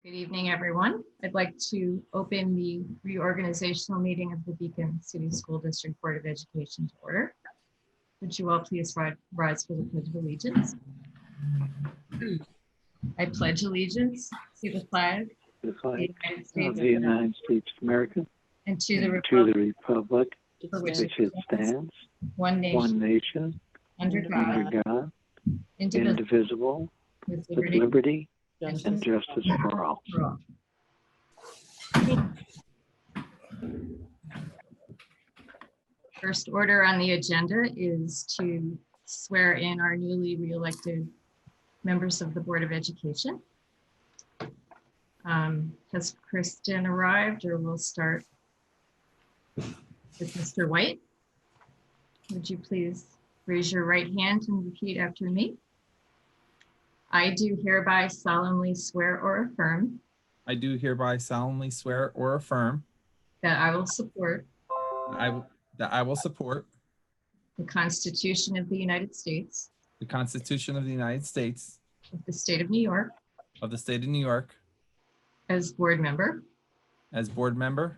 Good evening, everyone. I'd like to open the reorganizational meeting of the Beacon City School District Board of Education to order. Would you all please rise for the Pledge of Allegiance? I pledge allegiance to the flag The flag of of the United States of America and to the republic for which it stands, one one nation, under under God, indivisible, with with liberty liberty and and justice for all. for all. First order on the agenda is to swear in our newly re-elected members of the Board of Education. Has Kristen arrived, or we'll start with Mr. White? Would you please raise your right hand and repeat after me? I do hereby solemnly swear or affirm I do hereby solemnly swear or affirm that I will support that I will support the Constitution of the United States, the Constitution of the United States of the State of New York, of the State of New York as board member as board member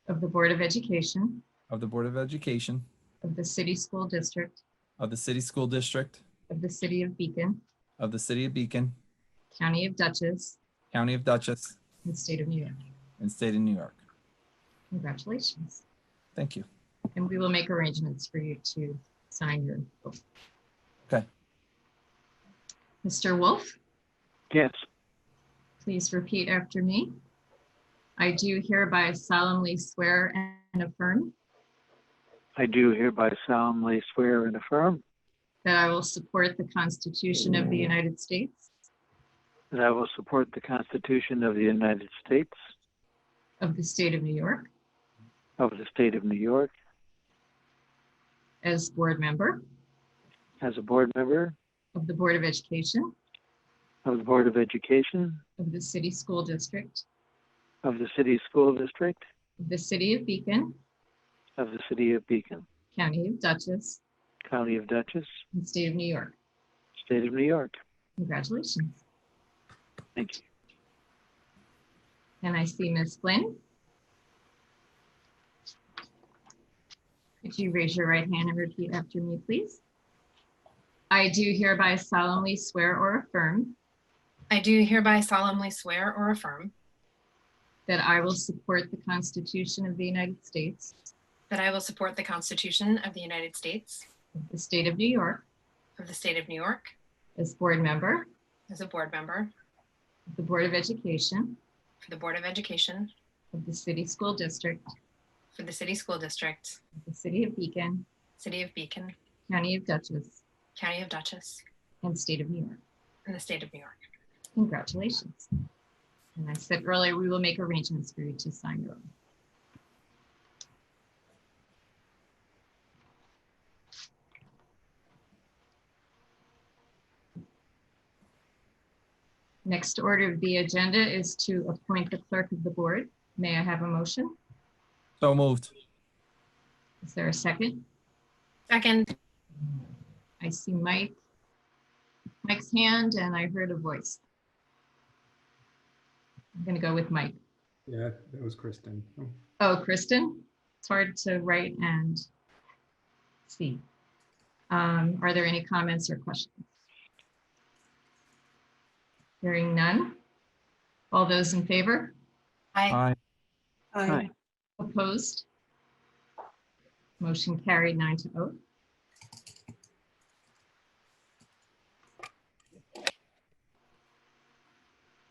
of the Board of Education of the Board of Education of the City School District of the City School District of the City of Beacon, of the City of Beacon, County of Dutchess, County of Dutchess, and State of New York. and State of New York. Congratulations. Thank you. And we will make arrangements for you to sign your oath. Okay. Mr. Wolf, Yes, please repeat after me. I do hereby solemnly swear and affirm I do hereby solemnly swear and affirm that I will support the Constitution of the United States, that I will support the Constitution of the United States, of the State of New York, of the State of New York, as board member as a board member of the Board of Education of the Board of Education of the City School District of the City School District of the City of Beacon, of the City of Beacon, County of Dutchess, County of Dutchess, and State of New York. State of New York. Congratulations. Thank you. And I see Ms. Flynn. Could you raise your right hand and repeat after me, please? I do hereby solemnly swear or affirm I do hereby solemnly swear or affirm that I will support the Constitution of the United States, that I will support the Constitution of the United States of the State of New York, of the State of New York as board member as a board member of the Board of Education for the Board of Education of the City School District for the City School District, of the City of Beacon, City of Beacon, County of Dutchess, County of Dutchess, and State of New York. and the State of New York. Congratulations. And I said earlier, we will make arrangements for you to sign your own. Next order of the agenda is to appoint the clerk of the board. May I have a motion? So moved. Is there a second? Second, I see Mike's hand, and I heard a voice. I'm going to go with Mike. Yeah, that was Kristen. Oh, Oh, Kristen, it's hard to write and see. Are there any comments or questions? Hearing none. All those in favor? aye. Aye. Opposed? Motion carried 9-0.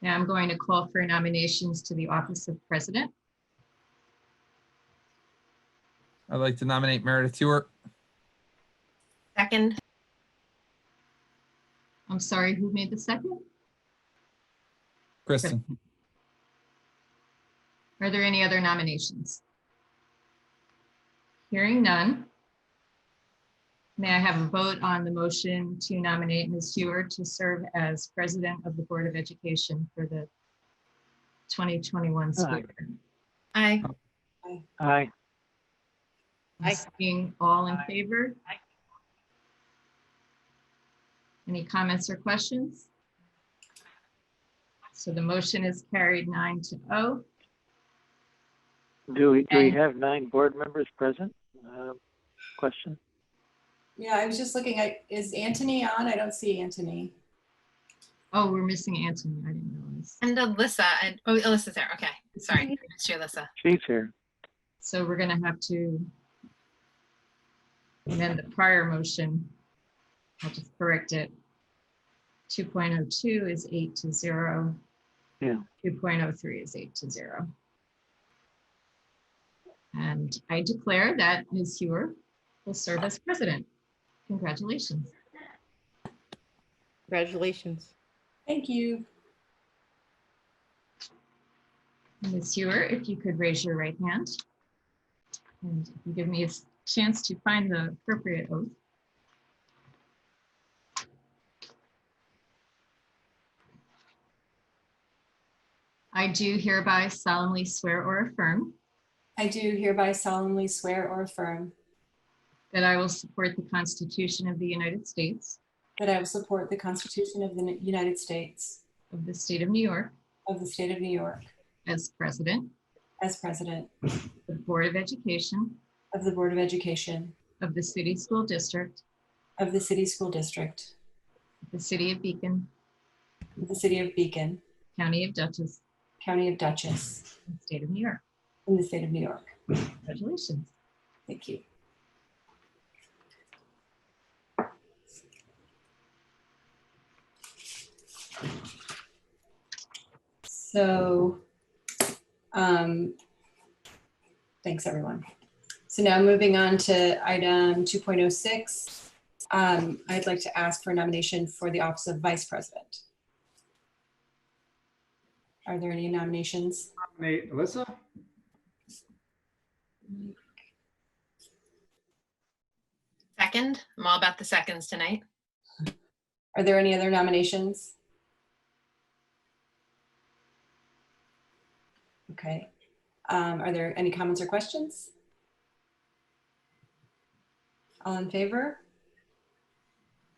Now I'm going to call for nominations to the office of president. I'd like to nominate Meredith Hewitt. Second, I'm sorry, who made the second? Kristen. Are there any other nominations? Hearing none. May I have a vote on the motion to nominate Ms. Hewitt to serve as president of the Board of Education for the 2021 school Aye. year? aye. Aye. Seeing all in favor? Any comments or questions? So the motion is carried 9-0. Do we And- have 9 board members present? Question? Yeah, I was just looking at, is Anthony on? I don't see Anthony. Oh, we're missing Anthony. I didn't realize. And Alyssa, oh, Alyssa's there. Okay, sorry, I missed you, Alyssa. She's here. So we're going to have to amend the prior motion. I'll just correct it. 2.02 is 8-0. Yeah. 2.03 is 8-0. And I declare that Ms. Hewer will serve as president. Congratulations. Congratulations. Thank you. Ms. Hewer, if you could raise your right hand. And if you give me a chance to find the appropriate oath. I do hereby solemnly swear or affirm I do hereby solemnly swear or affirm that I will support the Constitution of the United States, that I will support the Constitution of the United States of the State of New York, of the State of New York as president as president of the Board of Education of the Board of Education of the City School District of the City School District of the City of Beacon, of the City of Beacon, County of Dutchess, County of Dutchess, and State of New York. in the State of New York. Congratulations. Thank you. So, thanks everyone. So now moving on to item 2.06, I'd like to ask for a nomination for the office of Vice President. Are there any nominations? Nominate Alyssa. Second, I'm all about the seconds tonight. Are there any other nominations? Okay. Are there any comments or questions? All in favor?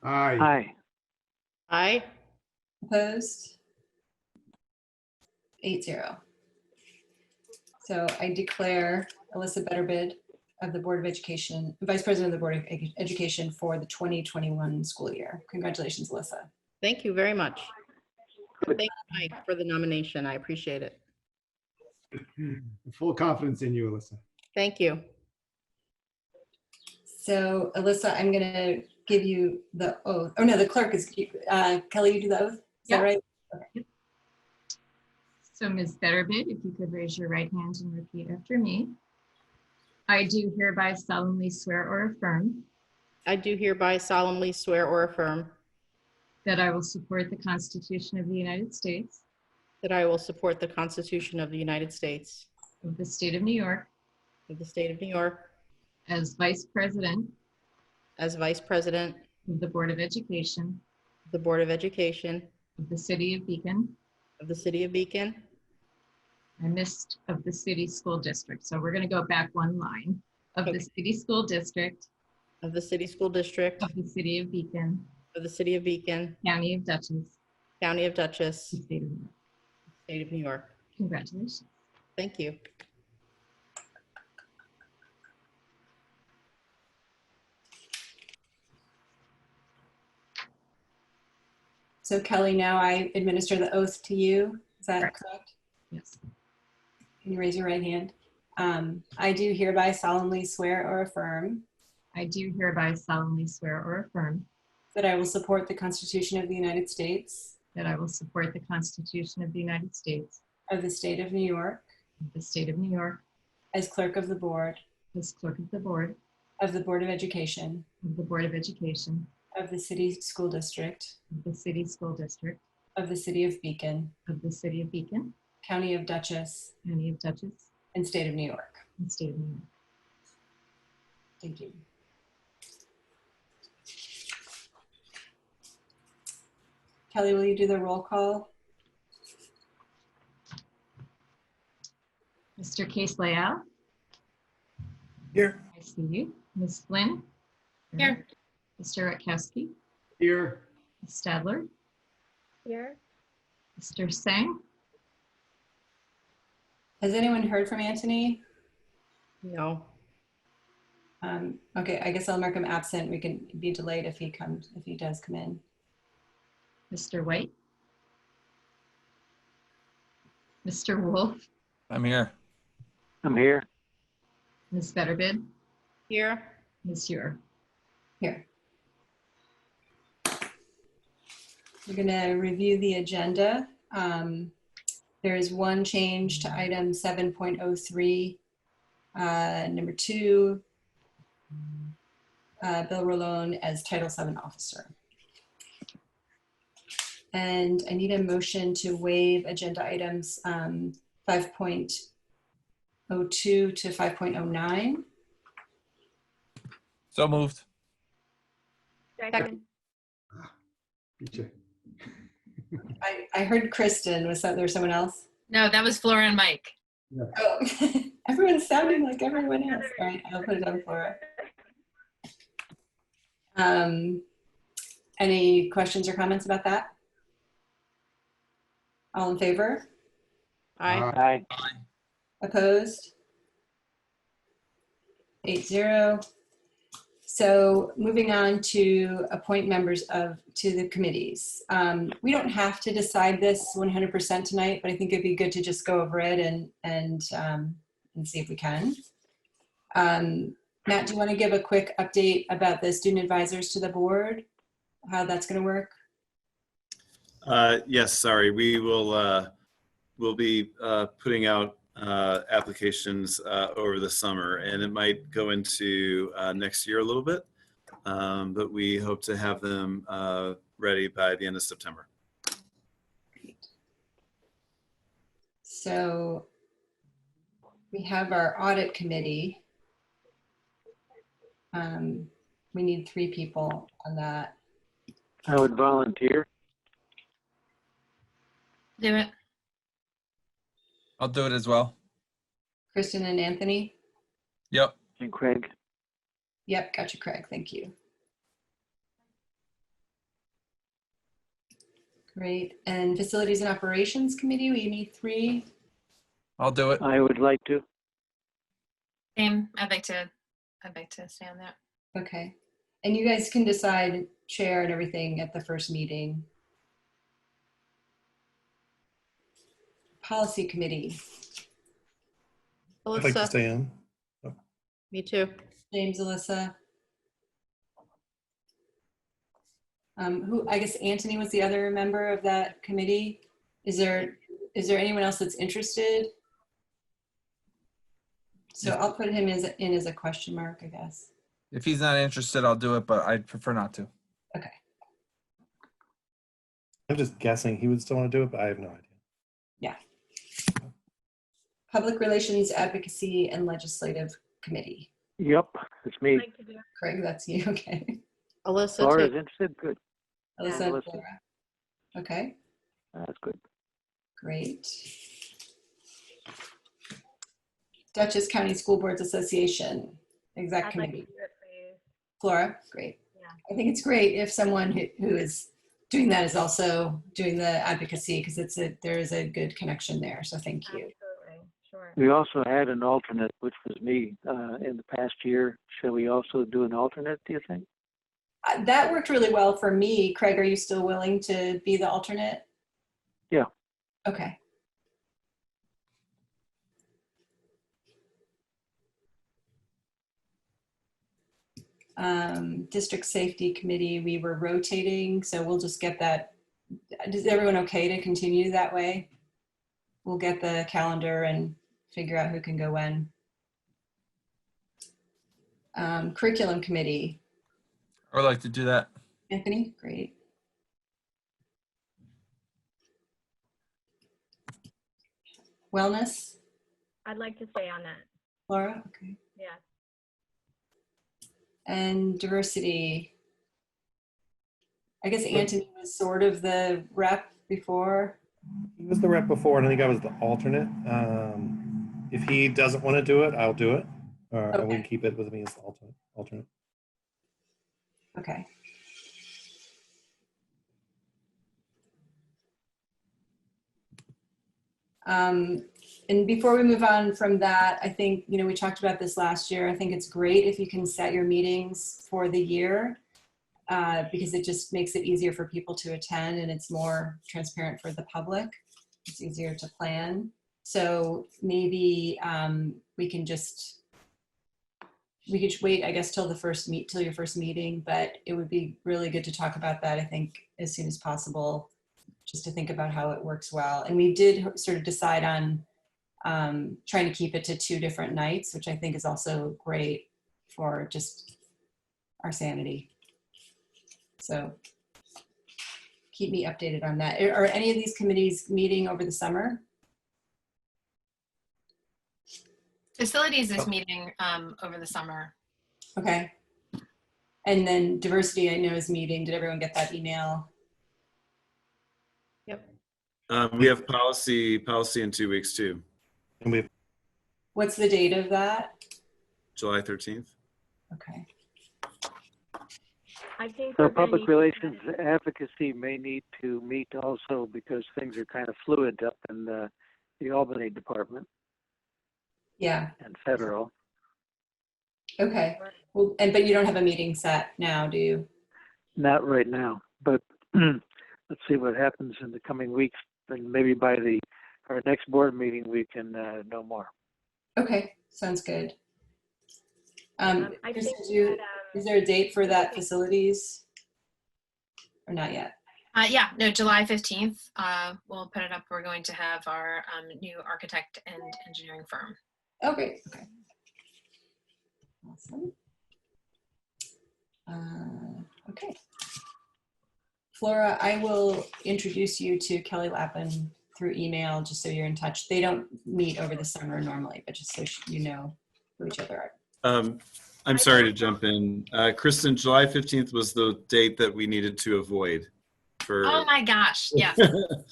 Aye. Aye. Aye. Opposed? 8-0. So I declare Alyssa Betterbid of the Board of Education, Vice President of the Board of Education for the 2021 school year. Congratulations, Alyssa. Thank you very much. Thank you, Mike, for the nomination. I appreciate it. Full confidence in you, Alyssa. Thank you. So Alyssa, I'm going to give you the oath. Oh no, the clerk is, Kelly, you do the oath? Is that Yeah. right? So Ms. Betterbid, if you could raise your right hand and repeat after me. I do hereby solemnly swear or affirm I do hereby solemnly swear or affirm that I will support the Constitution of the United States, that I will support the Constitution of the United States, of the State of New York, of the State of New York, as Vice President as Vice President of the Board of Education of the Board of Education of the City of Beacon of the City of Beacon, I missed of the City School District. So we're going to go back one line. Of the Okay. City School District of the City School District of the City of Beacon, of the City of Beacon, County of Dutchess, County of Dutchess, and State of New York. State of New York. Congratulations. Thank you. So Kelly, now I administer the oath to you. Is that Correct. correct? Yes. Can you raise your right hand? I do hereby solemnly swear or affirm I do hereby solemnly swear or affirm that I will support the Constitution of the United States that I will support the Constitution of the United States, of the State of New York of the State of New York, as Clerk of the Board as Clerk of the Board of the Board of Education of the Board of Education of the City School District of the City School District of the City of Beacon, of the City of Beacon, County of Dutchess, County of Dutchess, and State of New York. and State of New York. Thank you. Kelly, will you do the roll call? Mr. Case Layout. Here. I see you. Ms. Flynn. Here. Mr. Rutkowski. Here. Ms. Stadler. Here. Mr. Singh, Has anyone heard from Anthony? No. Okay, I guess I'll mark him absent. We can be delayed if he does come in. Mr. White, Mr. Wolf, I'm here. I'm here. Ms. Betterbid, Here. Ms. Ure. Here. We're gonna review the agenda. There is one change to item 7.03. Number 2, Bill Rolone as Title VII officer. And I need a motion to waive agenda items 5.02 to 5.09. So moved. Second. Beat you. I heard Kristen. Was there someone else? No, that was Flora and Mike. Oh, everyone's sounding like everyone else. All right, I'll put it on Flora. Any questions or comments about that? All in favor? Aye. Aye. Opposed? 8-0. So moving on to appoint members to the committees. We don't have to decide this 100% tonight, but I think it'd be good to just go over it and see if we can. Matt, do you want to give a quick update about the student advisors to the board? How that's going to work? Yes, sorry. We'll be putting out applications over the summer, and it might go into next year a little bit, but we hope to have them ready by the end of September. Great. So we have our audit committee. We need 3 people on that. I would volunteer. Do it. I'll do it as well. Kristen and Anthony? Yep. And Craig. Yep, gotcha, Craig. Thank you. Great. And Facilities and Operations Committee, we need 3. I'll do it. I would like to. Same. I'd like to stay on that. Okay. And you guys can decide chair and everything at the first meeting. Policy Committee, I'd like to Alyssa. stay in. Me too. James, Alyssa. I guess Anthony was the other member of that committee. Is there anyone else that's interested? So I'll put him in as a question mark, I guess. If he's not interested, I'll do it, but I'd prefer not to. Okay. I'm just guessing he would still want to do it, but I have no idea. Yeah. Public Relations, Advocacy, and Legislative Committee. Yep, it's me. Craig, that's you. Okay. Alyssa Laura's too. interested. Good. Alyssa, Yeah, and Alyssa. Flora. Okay, That's good. great. Dutchess County School Boards Association, Exec Committee. Flora, great. Yeah. I think it's great if someone who is doing that is also doing the advocacy, because there is a good connection there. So thank you. Absolutely, sure. We also had an alternate, which was me in the past year. Shall we also do an alternate, do you think? That worked really well for me. Craig, are you still willing to be the alternate? Yeah. Okay. District Safety Committee, we were rotating, so we'll just get that. Is everyone okay to continue that way? We'll get the calendar and figure out who can go when. Curriculum Committee, I would like to do that. Anthony, great. Wellness, I'd like to stay on that. Laura, okay. Yeah. And Diversity. I guess Anthony was sort of the rep before. He was the rep before, and I think I was the alternate. If he doesn't want to do it, I'll do it. And we can keep it with me as the alternate. Okay. And before we move on from that, I think, we talked about this last year. I think it's great if you can set your meetings for the year because it just makes it easier for people to attend and it's more transparent for the public. It's easier to plan. So maybe we could just wait, I guess, till your first meeting, but it would be really good to talk about that, I think, as soon as possible, just to think about how it works well. And we did sort of decide on trying to keep it to 2 different nights, which I think is also great for just our sanity. So keep me updated on that. Are any of these committees meeting over the summer? Facilities is meeting over the summer. Okay. And then diversity, I know, is meeting. Did everyone get that email? Yep. We have policy in 2 weeks too, And we What's the date of that? July 13th. Okay. I think So we're gonna public need to relations set it- advocacy may need to meet also because things are kind of fluid up in the Albany department Yeah. and federal. Okay. Well, but you don't have a meeting set now, do you? Not right now, but let's see what happens in the coming weeks. And maybe by our next board meeting, we can know more. Okay. Sounds good. I Kristen, think that, is there a date for that facilities or not yet? Yeah, no, July 15th. We'll put it up. We're going to have our new architect and engineering firm. Oh, great. Okay. Awesome. Okay. Flora, I will introduce you to Kelly Lappin through email, just so you're in touch. They don't meet over the summer normally, but just so you know who each other are. I'm sorry to jump in. Kristen, July 15th was the date that we needed to avoid. Oh my gosh, yes.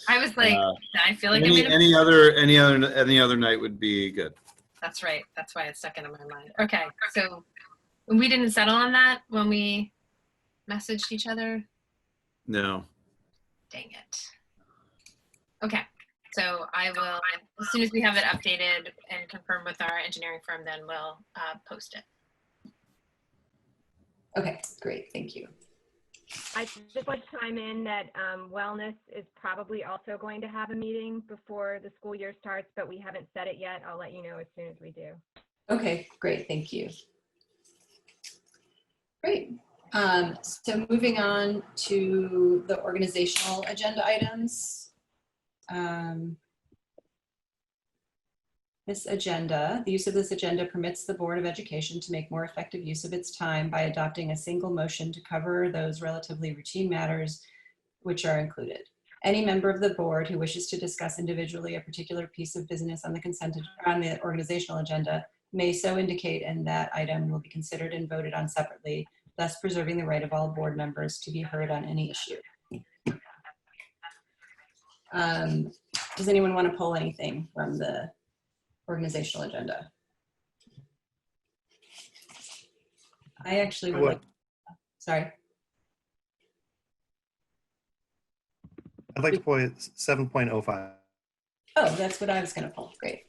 I was like, I feel like any other night would be good. That's right. That's why it's stuck into my mind. Okay, so we didn't settle on that when we messaged each other. No. Dang it. Okay, so I will, as soon as we have it updated and confirmed with our engineering firm, then we'll post it. Okay, great. Thank you. I just want to chime in that wellness is probably also going to have a meeting before the school year starts, but we haven't set it yet. I'll let you know as soon as we do. Okay, great. Thank you. Great. So moving on to the organizational agenda items. The use of this agenda permits the Board of Education to make more effective use of its time by adopting a single motion to cover those relatively routine matters which are included. Any member of the board who wishes to discuss individually a particular piece of business on the organizational agenda may so indicate, and that item will be considered and voted on separately, thus preserving the right of all board members to be heard on any issue. Does anyone want to pull anything from the organizational agenda? I actually would like, sorry. I'd like to pull it 7.05. Oh, that's what I was going to pull. Great.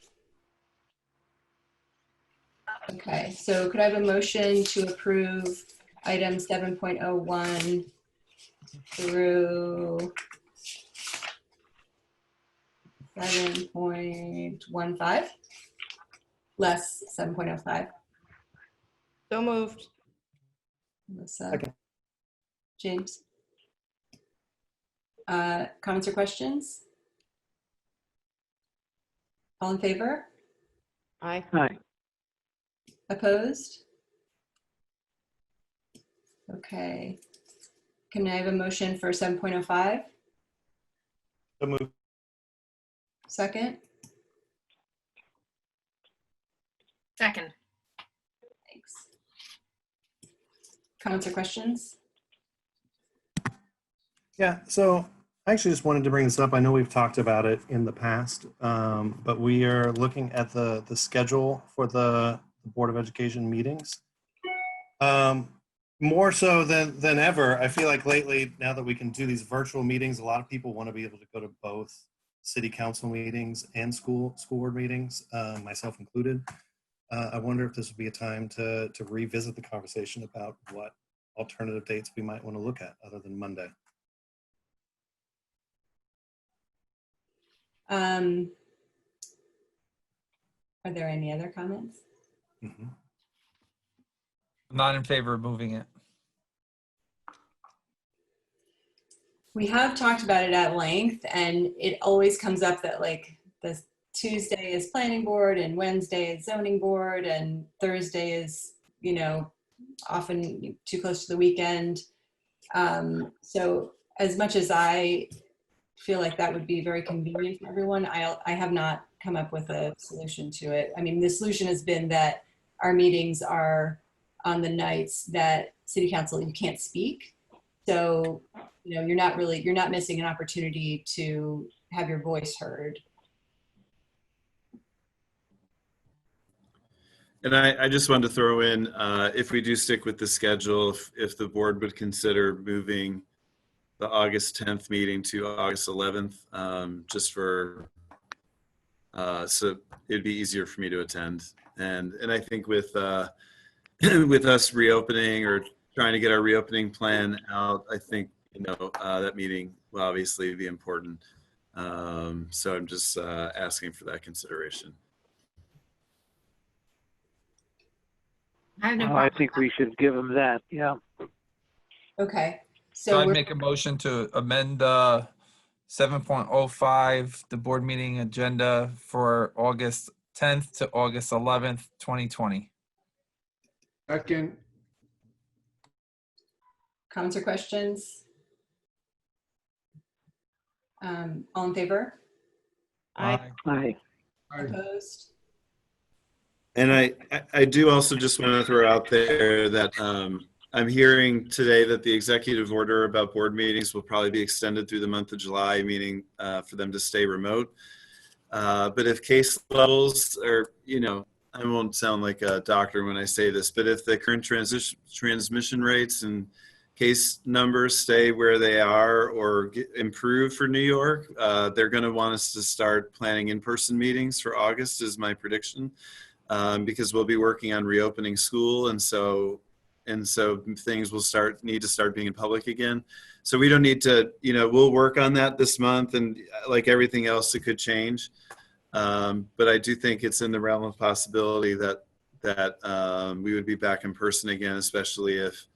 Okay, so could I have a motion to approve item 7.01 through 7.15, less 7.05? So moved. Melissa? Okay. James? Comments or questions? All in favor? Aye. Aye. Opposed? Okay. Can I have a motion for 7.05? So moved. Second? Second. Thanks. Comments or questions? Yeah, so I actually just wanted to bring this up. I know we've talked about it in the past, but we are looking at the schedule for the Board of Education meetings. More so than ever, I feel like lately, now that we can do these virtual meetings, a lot of people want to be able to go to both city council meetings and school board meetings, myself included. I wonder if this would be a time to revisit the conversation about what alternative dates we might want to look at other than Monday. Are there any other comments? Mhm. I'm not in favor of moving it. We have talked about it at length, and it always comes up that like the Tuesday is planning board and Wednesday is zoning board and Thursday is, you know, often too close to the weekend. So as much as I feel like that would be very convenient for everyone, I have not come up with a solution to it. I mean, the solution has been that our meetings are on the nights that city council, you can't speak. So, you know, you're not missing an opportunity to have your voice heard. And I just wanted to throw in, if we do stick with the schedule, if the board would consider moving the August 10th meeting to August 11th, just for, so it'd be easier for me to attend. And I think with, with us reopening or trying to get our reopening plan out, I think, you know, that meeting will obviously be important. So I'm just asking for that consideration. I have no Well, I problem. think we should give them that. Yeah. Okay. So So I'd we're, make a motion to amend 7.05, the board meeting agenda for August 10th to August 11th, 2020. Second, comments or questions? All in favor? Aye. Aye. I, Opposed? And I do also just want to throw out there that I'm hearing today that the executive order about board meetings will probably be extended through the month of July, meaning for them to stay remote. But if case levels are, you know, I won't sound like a doctor when I say this, but if the current transmission rates and case numbers stay where they are or improve for New York, they're going to want us to start planning in-person meetings for August is my prediction. Because we'll be working on reopening school, and so things will need to start being in public again. So we don't need to, you know, we'll work on that this month, and like everything else, it could change. But I do think it's in the realm of possibility that we would be back in person again, especially if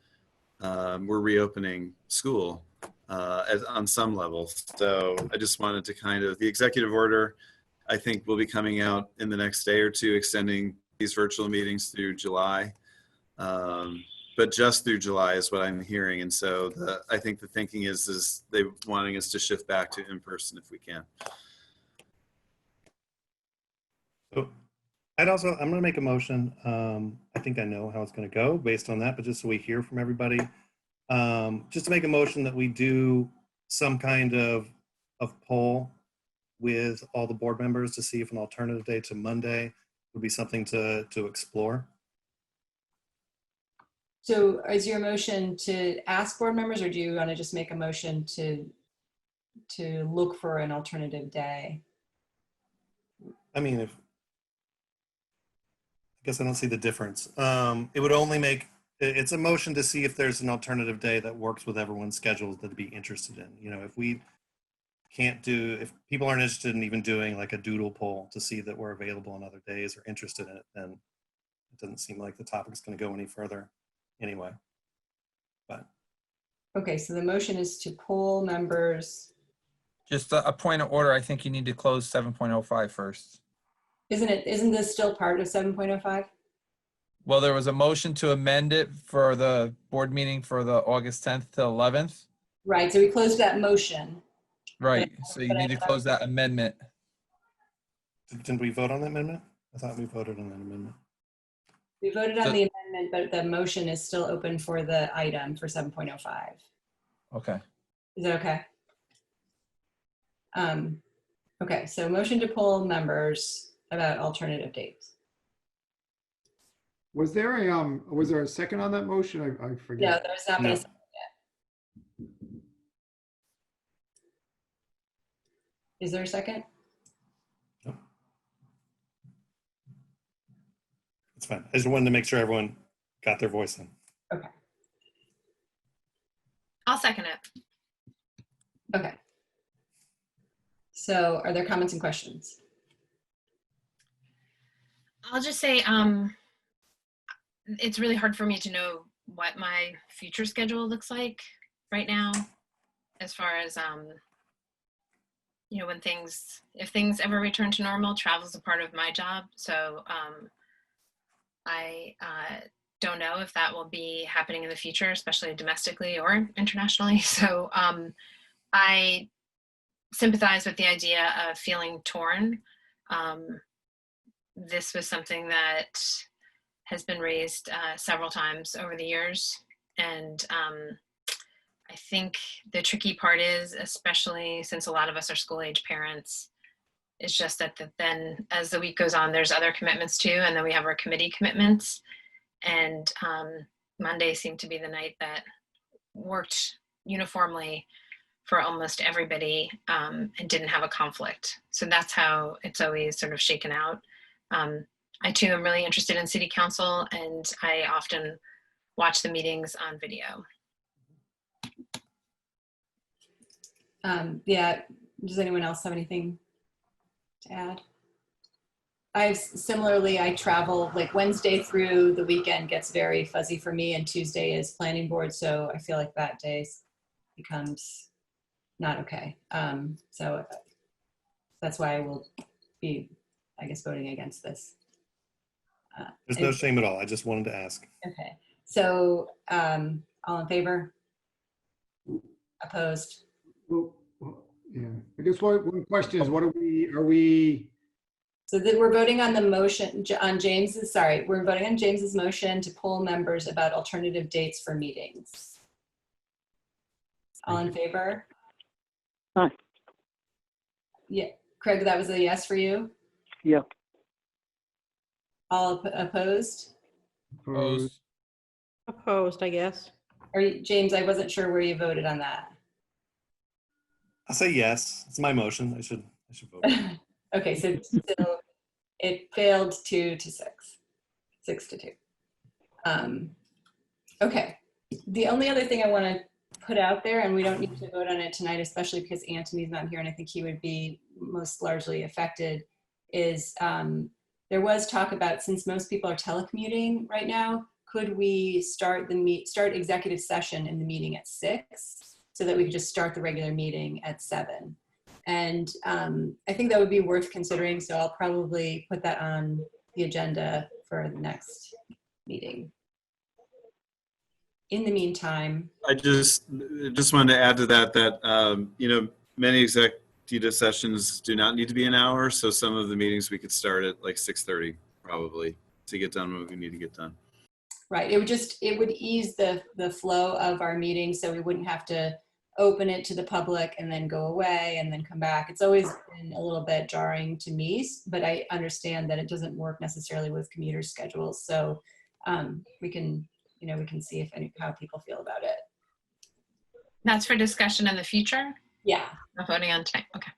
we're reopening school on some level. So I just wanted to kind of, the executive order, I think will be coming out in the next day or two, extending these virtual meetings through July. But just through July is what I'm hearing. And so I think the thinking is they wanting us to shift back to in-person if we can. So I'm going to make a motion. I think I know how it's going to go based on that, but just so we hear from everybody, just to make a motion that we do some kind of poll with all the board members to see if an alternative day to Monday would be something to explore. So is your motion to ask board members, or do you want to just make a motion to look for an alternative day? I mean, I guess I don't see the difference. It would only make, it's a motion to see if there's an alternative day that works with everyone's schedules that they'd be interested in. You know, if we can't do, if people aren't interested in even doing like a doodle poll to see that we're available on other days or interested in it, then it doesn't seem like the topic's going to go any further anyway. But Okay, so the motion is to poll members. Just a point of order, I think you need to close 7.05 first. Isn't this still part of 7.05? Well, there was a motion to amend it for the board meeting for the August 10th to 11th. Right, so we closed that motion. Right, so you need to close that amendment. didn't we vote on the amendment? I thought we voted on that amendment. We voted on So- the amendment, but the motion is still open for the item for 7.05. Okay. Is that okay? Okay, so motion to poll members about alternative dates. was there a second on that motion? I No, forget. there's not been a No. second yet. Is there a second? It's fine. I just wanted to make sure everyone got their voice in. Okay. I'll second it. Okay. So are there comments and questions? I'll just say, it's really hard for me to know what my future schedule looks like right now, as far as, you know, if things ever return to normal, travel is a part of my job. So I don't know if that will be happening in the future, especially domestically or internationally. So I sympathize with the idea of feeling torn. This was something that has been raised several times over the years. And I think the tricky part is, especially since a lot of us are school age parents, it's just that then as the week goes on, there's other commitments too. And then we have our committee commitments. And Monday seemed to be the night that worked uniformly for almost everybody and didn't have a conflict. So that's how it's always sort of shaken out. I too am really interested in city council, and I often watch the meetings on video. Yeah, does anyone else have anything to add? Similarly, I travel like Wednesday through the weekend gets very fuzzy for me, and Tuesday is planning board. So I feel like that day becomes not okay. So that's why I will be, I guess, voting against this. There's no shame at all. I just wanted to ask. Okay. So all in favor? Opposed? Well, yeah, I guess one question is, what are we, So that we're voting on the motion on James's, sorry, we're voting on James's motion to poll members about alternative dates for meetings. All in favor? Aye. Yeah, Craig, that was a yes for you? Yeah. All opposed? Opposed. Opposed, I guess. Or James, I wasn't sure where you voted on that. I'll say yes. It's my motion. I should vote. Okay, so it failed 2-6, 6-2. Okay, the only other thing I want to put out there, and we don't need to vote on it tonight, especially because Anthony's not here and I think he would be most largely affected, is there was talk about, since most people are telecommuting right now, could we start executive session in the meeting at 6 so that we could just start the regular meeting at 7? And I think that would be worth considering. So I'll probably put that on the agenda for the next meeting. In the meantime, I just wanted to add to that, you know, many executive sessions do not need to be an hour. So some of the meetings we could start at like 6:30 probably to get done what we need to get done. right, it would ease the flow of our meeting, so we wouldn't have to open it to the public and then go away and then come back. It's always been a little bit jarring to me, but I understand that it doesn't work necessarily with commuter schedules. So we can see how people feel about it. That's for discussion in the future? Yeah. Not voting on tonight, okay.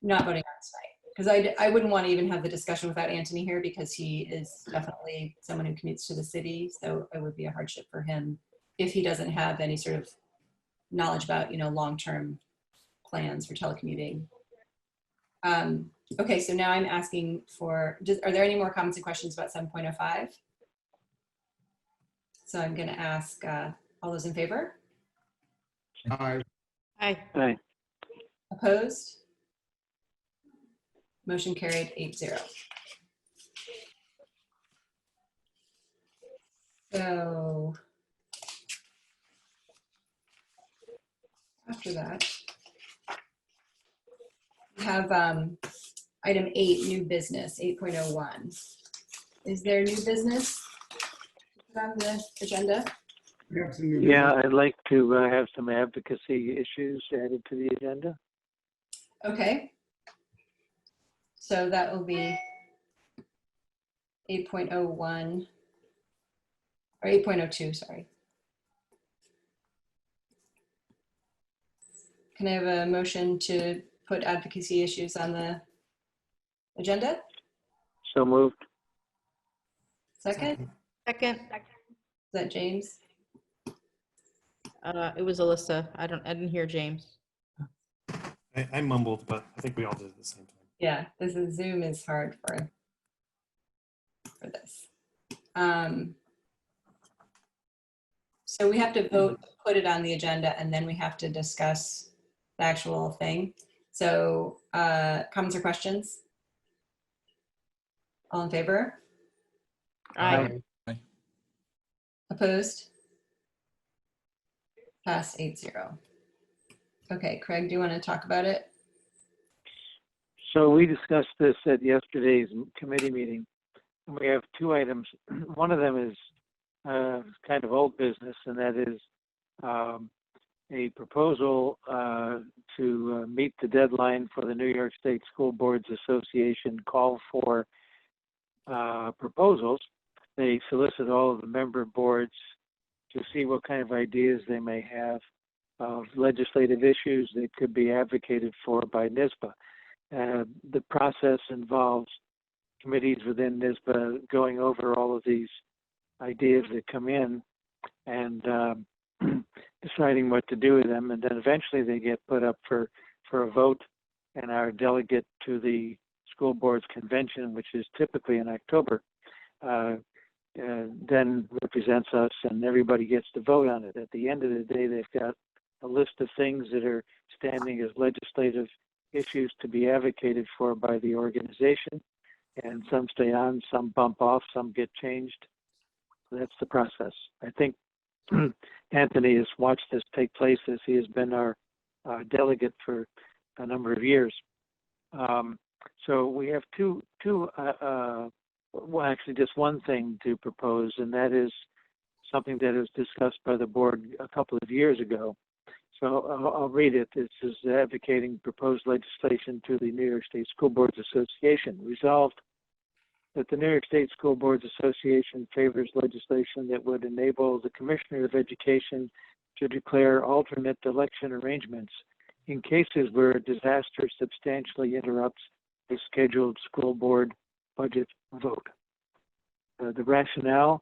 Not voting on tonight, because I wouldn't want to even have the discussion without Anthony here, because he is definitely someone who commutes to the city. So it would be a hardship for him if he doesn't have any sort of knowledge about, long-term plans for telecommuting. Okay, so now I'm asking for, are there any more comments and questions about 7.05? So I'm going to ask all those in favor? aye, Aye. Aye. Opposed? Motion carried 8-0. So after that, we have item 8, new business, 8.01. Is there new business on the agenda? we have some new Yeah, business. I'd like to have some advocacy issues added to the agenda. Okay. So that will be 8.01 or 8.02, sorry. Can I have a motion to put advocacy issues on the agenda? So moved. Second? Is Second, that James? it was Alyssa. I didn't hear James. I mumbled, but I think we all did at the same time. Yeah, this is Zoom is hard for this. So we have to vote, put it on the agenda, and then we have to discuss the actual thing. So comments or questions? All in favor? Aye. Opposed? Pass 8-0. Okay, Craig, do you want to talk about it? So we discussed this at yesterday's committee meeting. We have two items. One of them is kind of old business, and that is a proposal to meet the deadline for the New York State School Boards Association call for proposals. They solicit all of the member boards to see what kind of ideas they may have of legislative issues that could be advocated for by NYSBA. The process involves committees within NYSBA going over all of these ideas that come in and deciding what to do with them, and then eventually they get put up for a vote, and our delegate to the school board's convention, which is typically in October, then represents us, and everybody gets to vote on it. At the end of the day, they've got a list of things that are standing as legislative issues to be advocated for by the organization, and some stay on, some bump off, some get changed. That's the process. I think Anthony has watched this take place as he has been our delegate for a number of years. So we have well, actually just one thing to propose, and that is something that was discussed by the board a couple of years ago. So I'll read it. This is advocating proposed legislation to the New York State School Boards Association. Resolved that the New York State School Boards Association favors legislation that would enable the Commissioner of Education to declare alternate election arrangements in cases where a disaster substantially interrupts a scheduled school board budget vote. The rationale,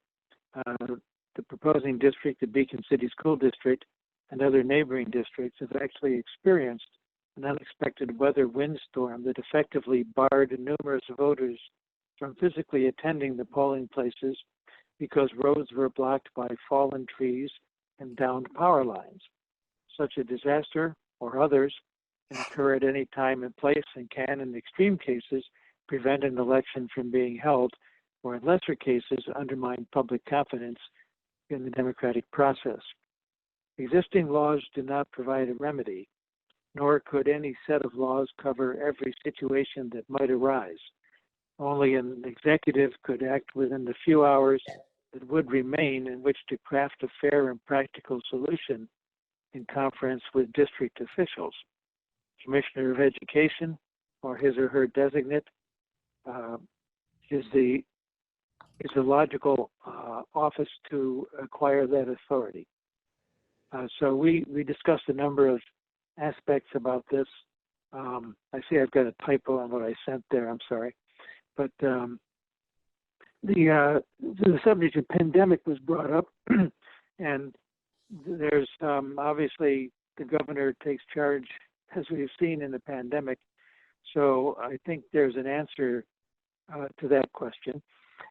the proposing district, the Beacon City School District, and other neighboring districts have actually experienced an unexpected weather windstorm that effectively barred numerous voters from physically attending the polling places because roads were blocked by fallen trees and downed power lines. Such a disaster, or others, can occur at any time and place and can, in extreme cases, prevent an election from being held, or in lesser cases, undermine public confidence in the democratic process. Existing laws do not provide a remedy, nor could any set of laws cover every situation that might arise. Only an executive could act within the few hours that would remain in which to craft a fair and practical solution in conference with district officials. Commissioner of Education, or his or her designate, is the logical office to acquire that authority. So we discussed a number of aspects about this. I see I've got a typo on what I sent there. I'm sorry, but the subject of pandemic was brought up, and there's obviously the governor takes charge, as we've seen in the pandemic. So I think there's an answer to that question.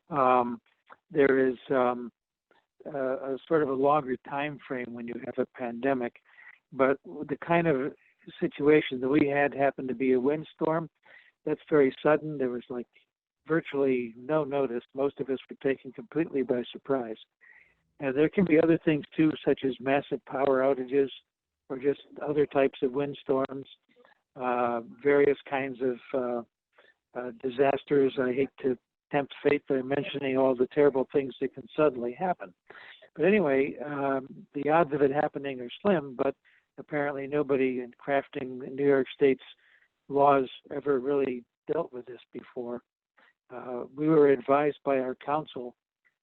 There is a sort of a longer time frame when you have a pandemic, but the kind of situation that we had happened to be a windstorm. That's very sudden. There was like virtually no notice. Most of us were taken completely by surprise. And there can be other things too, such as massive power outages or just other types of windstorms, various kinds of disasters. I hate to tempt fate by mentioning all the terrible things that can suddenly happen. But anyway, the odds of it happening are slim, but apparently nobody in crafting New York State's laws ever really dealt with this before. We were advised by our council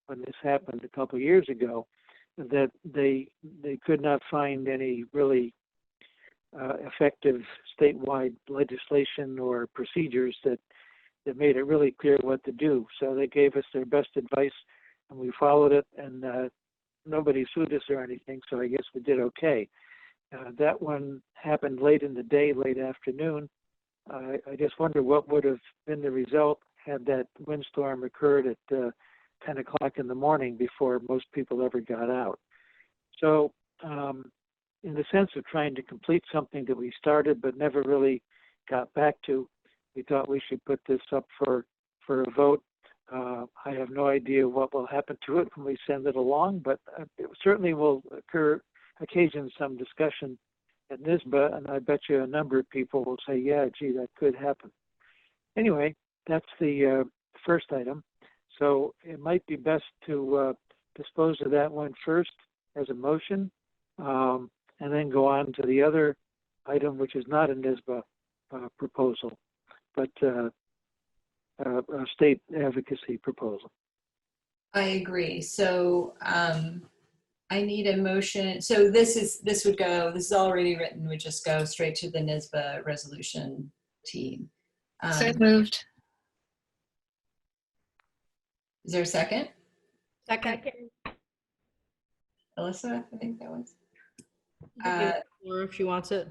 when this happened a couple of years ago that they could not find any really effective statewide legislation or procedures that made it really clear what to do. So they gave us their best advice, and we followed it, and nobody sued us or anything, so I guess we did okay. That one happened late in the day, late afternoon. I just wonder what would have been the result had that windstorm occurred at 10 o'clock in the morning before most people ever got out. So in the sense of trying to complete something that we started but never really got back to, we thought we should put this up for a vote. I have no idea what will happen to it when we send it along, but it certainly will occasion some discussion at NISBA, and I bet you a number of people will say, yeah, gee, that could happen. Anyway, that's the first item. So it might be best to dispose of that one first as a motion, and then go on to the other item, which is not a NISBA proposal, but a state advocacy proposal. I agree. So I need a motion. So this is already written, would just go straight to the NISBA resolution team. So moved. Is there a second? Second. Alyssa, I think that was. Or if she wants it.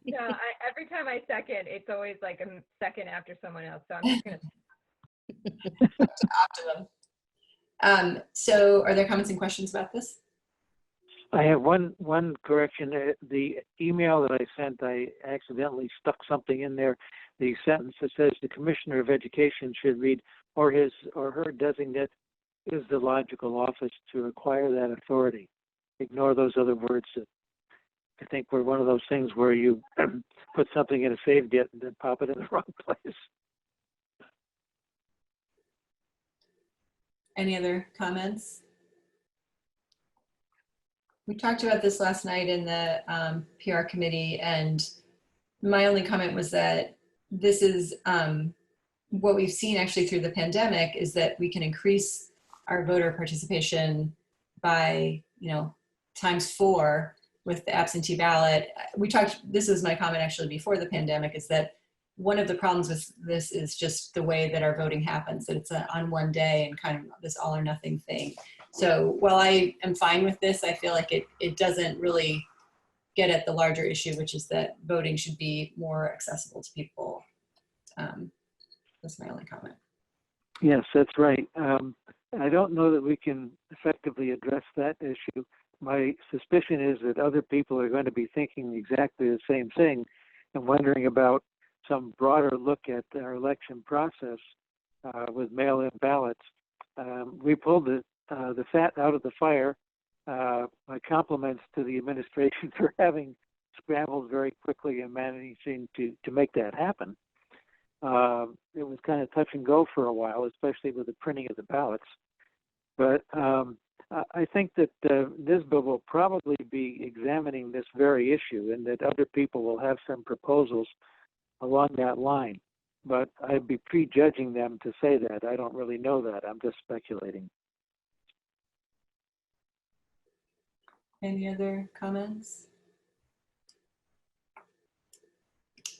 No, every time I second, it's always like a second after someone else. So I'm just going to. Optimum. So are there comments and questions about this? I have one correction. The email that I sent, I accidentally stuck something in there. The sentence that says the Commissioner of Education should read, or his or her designate is the logical office to acquire that authority. Ignore those other words that I think were one of those things where you put something in a saved it and then pop it in the wrong place. Any other comments? We talked about this last night in the PR committee, and my only comment was that this is what we've seen actually through the pandemic is that we can increase our voter participation by, ×4 with the absentee ballot. This was my comment actually before the pandemic, is that one of the problems with this is just the way that our voting happens, that it's on one day and kind of this all or nothing thing. So while I am fine with this, I feel like it doesn't really get at the larger issue, which is that voting should be more accessible to people. That's my only comment. Yes, that's right. I don't know that we can effectively address that issue. My suspicion is that other people are going to be thinking exactly the same thing and wondering about some broader look at our election process with mail-in ballots. We pulled the fat out of the fire. My compliments to the administration for having scrambled very quickly and managing to make that happen. It was kind of touch and go for a while, especially with the printing of the ballots. But I think that NISBA will probably be examining this very issue, and that other people will have some proposals along that line. But I'd be prejudging them to say that. I don't really know that. I'm just speculating. Any other comments?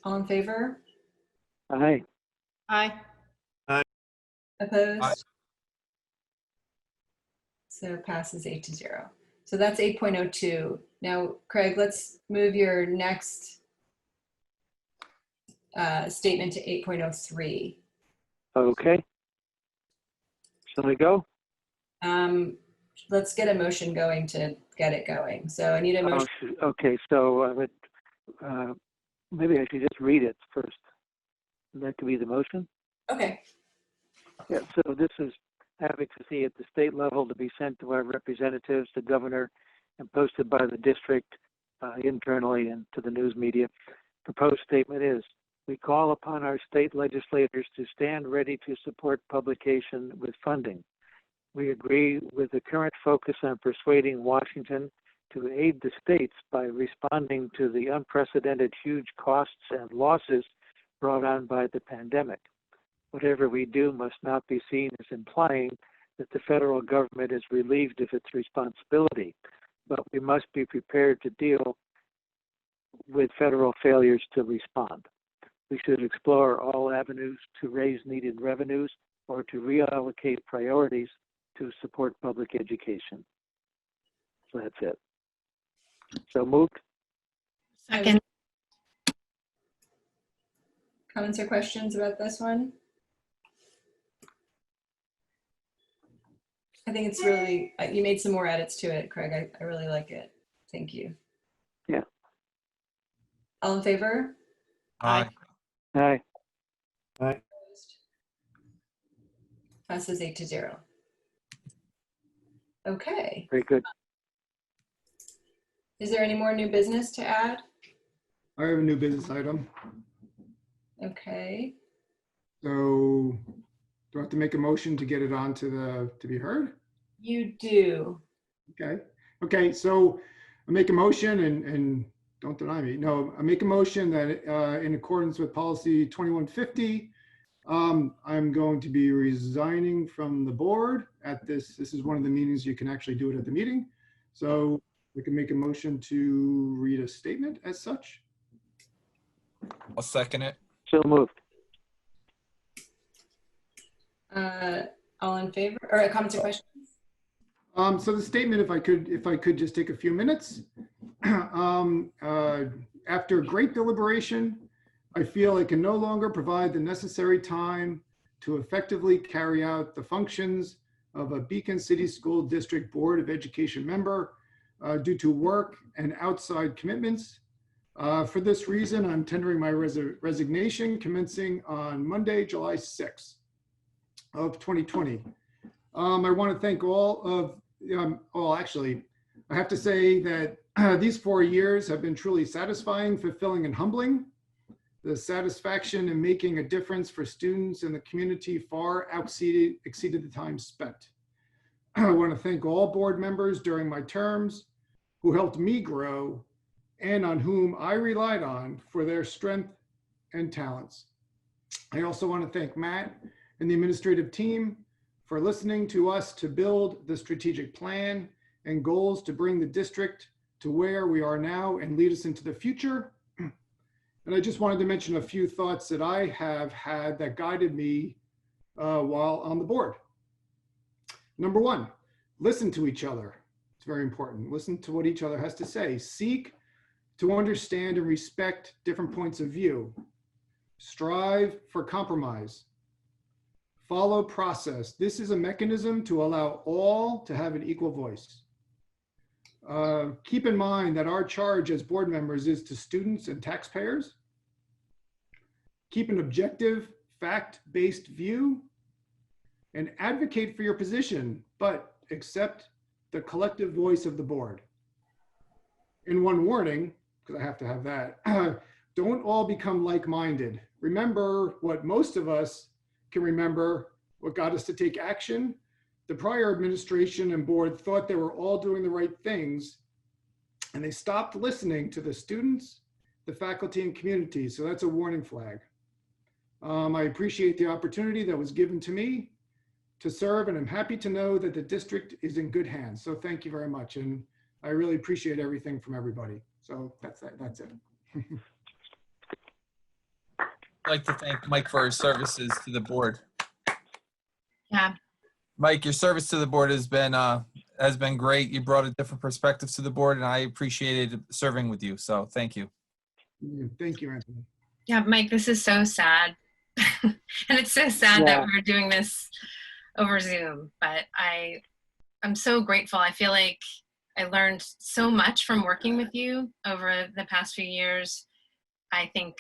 All in favor? Aye. Aye. Opposed? Aye. So passes 8-0. So that's 8.02. Now, Craig, let's move your next statement to 8.03. Okay. Shall we go? Let's get a motion going to get it going. So I need a motion. Okay, so I would, maybe I should just read it first. That could be the motion. Okay. Yeah, so this is advocacy at the state level to be sent to our representatives, the governor, and posted by the district internally and to the news media. Proposed statement is, we call upon our state legislators to stand ready to support publication with funding. We agree with the current focus on persuading Washington to aid the states by responding to the unprecedented huge costs and losses brought on by the pandemic. Whatever we do must not be seen as implying that the federal government is relieved of its responsibility, but we must be prepared to deal with federal failures to respond. We should explore all avenues to raise needed revenues or to reallocate priorities to support public education. So that's it. So moved. Second. Comments or questions about this one? I think it's really, you made some more edits to it, Craig. I really like it. Thank you. Yeah. All in favor? Aye. Aye. Passes 8-0. Okay. Very good. Is there any more new business to add? I have a new business item. Okay. So do I have to make a motion to get it on to be heard? You do. Okay. Okay. So I make a motion and don't deny me. No, I make a motion that in accordance with policy 2150, I'm going to be resigning from the board at this. This is one of the meetings you can actually do it at the meeting. So we can make a motion to read a statement as such. I'll second it. So moved. All in favor, or comments or questions? So the statement, if I could just take a few minutes. After great deliberation, I feel I can no longer provide the necessary time to effectively carry out the functions of a Beacon City School District Board of Education member due to work and outside commitments. For this reason, I'm tendering my resignation commencing on Monday, July 6th of 2020. I want to thank all of, actually, I have to say that these 4 years have been truly satisfying, fulfilling, and humbling. The satisfaction in making a difference for students and the community far exceeded the time spent. I want to thank all board members during my terms who helped me grow and on whom I relied on for their strength and talents. I also want to thank Matt and the administrative team for listening to us to build the strategic plan and goals to bring the district to where we are now and lead us into the future. And I just wanted to mention a few thoughts that I have had that guided me while on the board. Number one, listen to each other. It's very important. Listen to what each other has to say. Seek to understand and respect different points of view. Strive for compromise. Follow process. This is a mechanism to allow all to have an equal voice. Keep in mind that our charge as board members is to students and taxpayers. Keep an objective, fact-based view and advocate for your position, but accept the collective voice of the board. And one warning, because I have to have that, don't all become like-minded. Remember what most of us can remember, what got us to take action. The prior administration and board thought they were all doing the right things, and they stopped listening to the students, the faculty, and community. So that's a warning flag. I appreciate the opportunity that was given to me to serve, and I'm happy to know that the district is in good hands. So thank you very much. And I really appreciate everything from everybody. So that's it. I'd like to thank Mike for his services to the board. Yeah. Mike, your service to the board has been great. You brought a different perspective to the board, and I appreciated serving with you. So thank you. Thank you, Anthony. Yeah, Mike, this is so sad. And it's so sad that we're doing this over Zoom, but I'm so grateful. I feel like I learned so much from working with you over the past few years. I think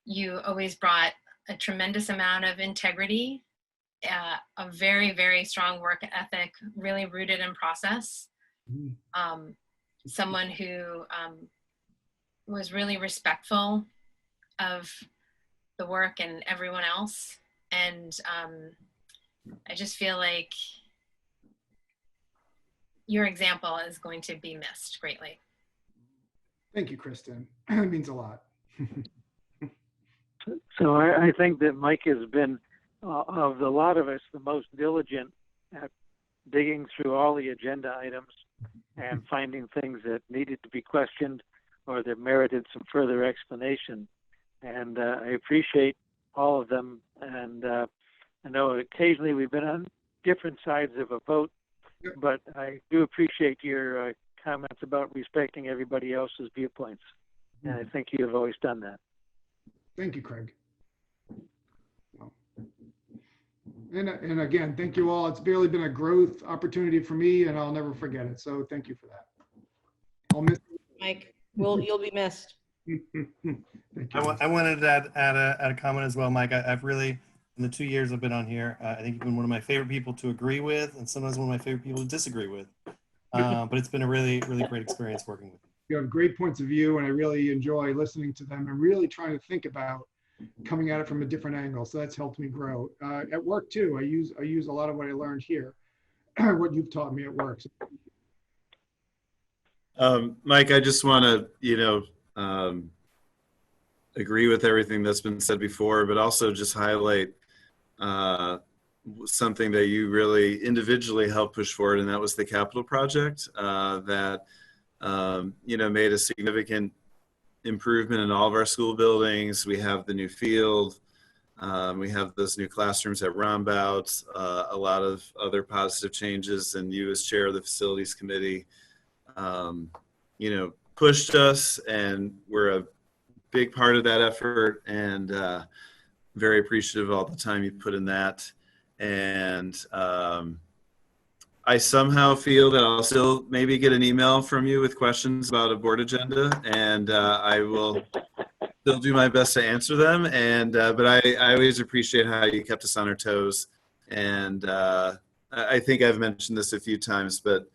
you always brought a tremendous amount of integrity, a very, very strong work ethic, really rooted in process. Someone who was really respectful of the work and everyone else. And I just feel like your example is going to be missed greatly. Thank you, Kristen. It means a lot. So I think that Mike has been, of the lot of us, the most diligent at digging through all the agenda items and finding things that needed to be questioned or that merited some further explanation. And I appreciate all of them. And I know occasionally we've been on different sides of a vote, but I do appreciate your comments about respecting everybody else's viewpoints. And I think you have always done that. Thank you, Craig. And again, thank you all. It's barely been a growth opportunity for me, and I'll never forget it. So thank you for that. I'll miss you. Mike, you'll be missed. Thank you. I wanted to add a comment as well, Mike. I've really, in the 2 years I've been on here, I think you've been one of my favorite people to agree with, and sometimes one of my favorite people to disagree with. But it's been a really, really great experience working with you. You have great points of view, and I really enjoy listening to them and really trying to think about coming at it from a different angle. So that's helped me grow. At work too, I use a lot of what I learned here, what you've taught me at work. So, Mike, I just want to, agree with everything that's been said before, but also just highlight something that you really individually helped push forward, and that was the capital project that made a significant improvement in all of our school buildings. We have the new field. We have those new classrooms at Rombout, a lot of other positive changes, and you as chair of the facilities committee, pushed us, and we're a big part of that effort, and very appreciative of all the time you put in that. And I somehow feel that I'll still maybe get an email from you with questions about a board agenda, and I will still do my best to answer them. And but I always appreciate how you kept us on our toes. And I think I've mentioned this a few times, but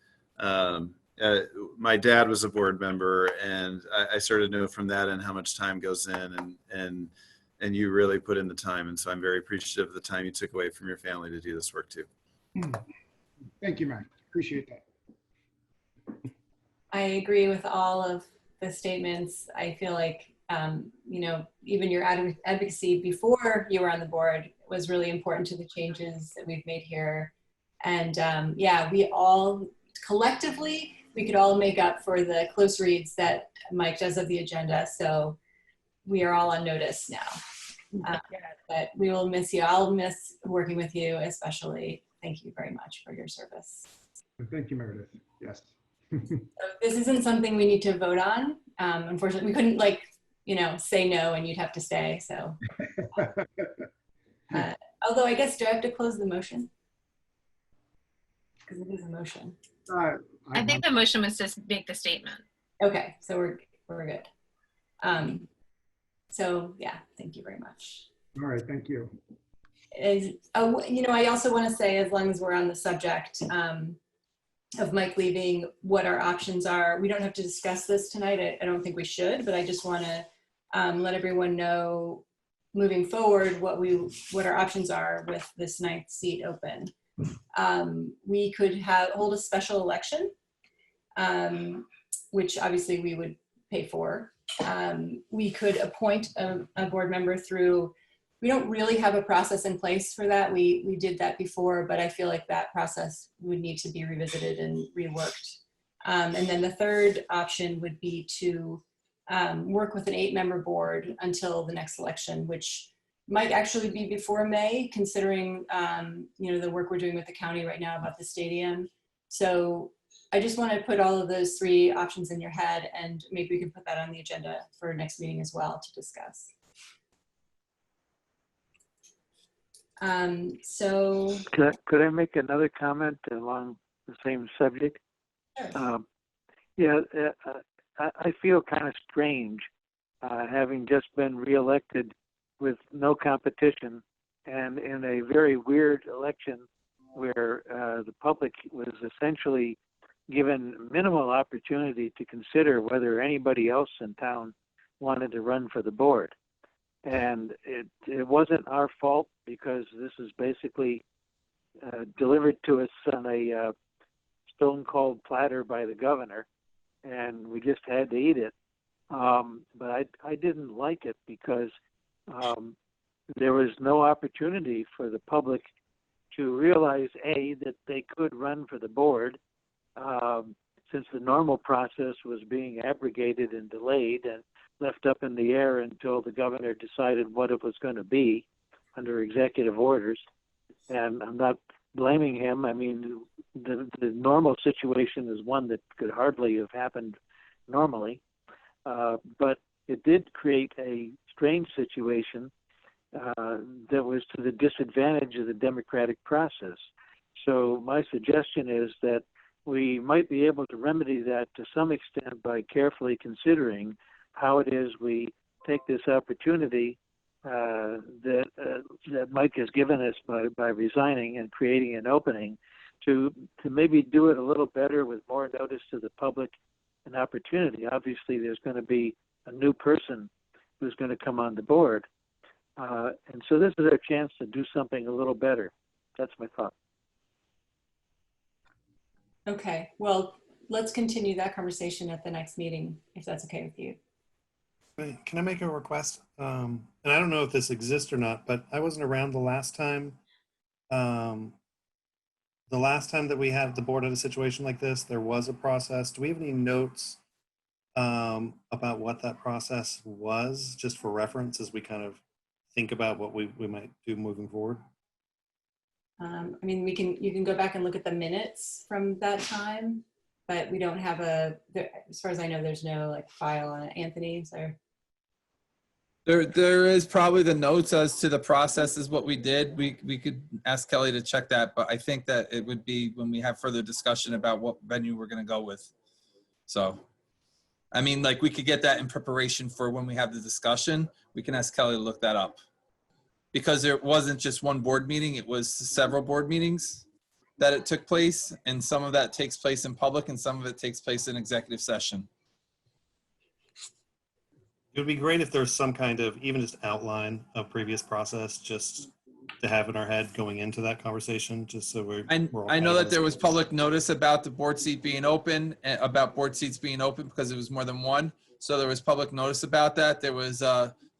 my dad was a board member, and I sort of know from that and how much time goes in, and you really put in the time. And so I'm very appreciative of the time you took away from your family to do this work too. Thank you, Matt. Appreciate that. I agree with all of the statements. I feel like, even your advocacy before you were on the board was really important to the changes that we've made here. And we all collectively, we could all make up for the close reads that Mike does of the agenda. So we are all on notice now. But we will miss you. I'll miss working with you, especially. Thank you very much for your service. Thank you, Meredith. Yes. So this isn't something we need to vote on. Unfortunately, we couldn't say no and you'd have to stay. So, although I guess, do I have to close the motion? Because it is a motion. I think the motion was to make the statement. Okay, so we're good. So yeah, thank you very much. All right, thank you. I also want to say, as long as we're on the subject of Mike leaving, what our options are. We don't have to discuss this tonight. I don't think we should, but I just want to let everyone know moving forward what our options are with this 9th seat open. We could hold a special election, which obviously we would pay for. We could appoint a board member through. We don't really have a process in place for that. We did that before, but I feel like that process would need to be revisited and reworked. And then the third option would be to work with an 8-member board until the next election, which might actually be before May, considering the work we're doing with the county right now about the stadium. So I just want to put all of those 3 options in your head, and maybe we can put that on the agenda for next meeting as well to discuss. Could I make another comment along the same subject? Sure. I feel kind of strange having just been reelected with no competition, and in a very weird election where the public was essentially given minimal opportunity to consider whether anybody else in town wanted to run for the board. And it wasn't our fault, because this is basically delivered to us on a stone cold platter by the governor, and we just had to eat it. But I didn't like it because there was no opportunity for the public to realize, A, that they could run for the board, since the normal process was being abrogated and delayed and left up in the air until the governor decided what it was going to be under executive orders. And I'm not blaming him. I mean, the normal situation is one that could hardly have happened normally. But it did create a strange situation that was to the disadvantage of the democratic process. So my suggestion is that we might be able to remedy that to some extent by carefully considering how it is we take this opportunity that Mike has given us by resigning and creating an opening to maybe do it a little better with more notice to the public and opportunity. Obviously, there's going to be a new person who's going to come on the board. And so this is our chance to do something a little better. That's my thought. Okay, well, let's continue that conversation at the next meeting, if that's okay with you. Wait, can I make a request? And I don't know if this exists or not, but I wasn't around the last time. The last time that we had the board in a situation like this, there was a process. Do we have any notes about what that process was, just for reference as we kind of think about what we might do moving forward? I mean, you can go back and look at the minutes from that time, but we don't have as far as I know, there's no like file on it. Anthony, so. There is probably the notes as to the process is what we did. We could ask Kelly to check that, but I think that it would be when we have further discussion about what venue we're going to go with. So, I mean, like we could get that in preparation for when we have the discussion. We can ask Kelly to look that up. Because there wasn't just one board meeting, it was several board meetings that it took place, and some of that takes place in public and some of it takes place in executive session. It would be great if there's some kind of, even just outline of previous process, just to have in our head going into that conversation, just so we're all I know that there was same page. public notice about the board seat being open, about board seats being open because it was more than one. So there was public notice about that. There was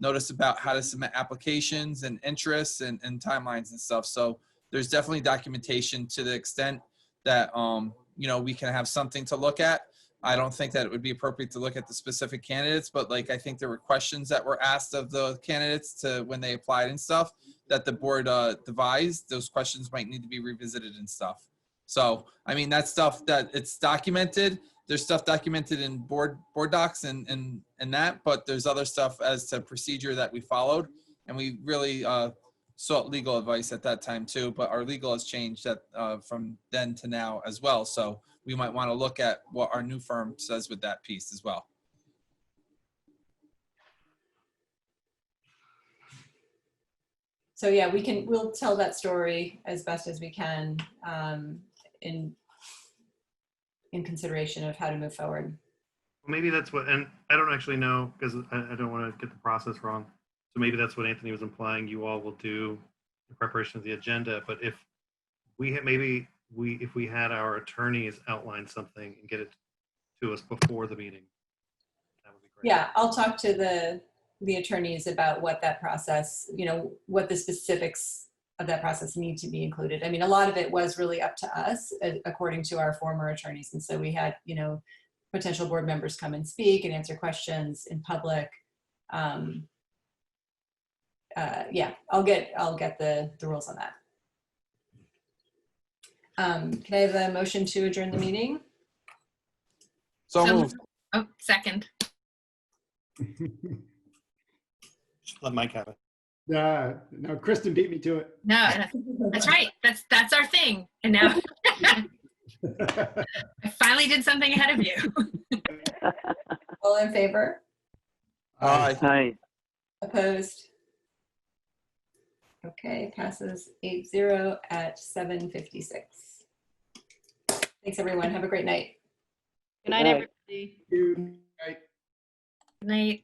notice about how to submit applications and interests and timelines and stuff. So there's definitely documentation to the extent that, you know, we can have something to look at. I don't think that it would be appropriate to look at the specific candidates, but like, I think there were questions that were asked of the candidates to when they applied and stuff that the board devised. Those questions might need to be revisited and stuff. So, I mean, that's stuff that it's documented. There's stuff documented in board docs and that, but there's other stuff as to procedure that we followed. And we really sought legal advice at that time too, but our legal has changed from then to now as well. So we might want to look at what our new firm says with that piece as well. So yeah, we'll tell that story as best as we can in consideration of how to move forward. Well, maybe that's what, and I don't actually know because I don't want to get the process wrong. So maybe that's what Anthony was implying. You all will do the preparation of the agenda. But if we had, if we had our attorneys outline something and get it to us before the meeting, that would be great. Yeah, I'll talk to the attorneys about what that process, you know, what the specifics of that process need to be included. I mean, a lot of it was really up to us, according to our former attorneys. And so we had, you know, potential board members come and speak and answer questions in public. Yeah, I'll get the rules on that. Can I have a motion to adjourn the meeting? So moved. Oh, second. Let Mike have it. No, Kristen beat me to it. No, that's right. That's our thing. And now I finally did something ahead of you. All in favor? Aye. Hi. Opposed? Okay, passes 8-0 at 7:56. Thanks, everyone. Have a great night. Good night, Good night. everybody. You- Night.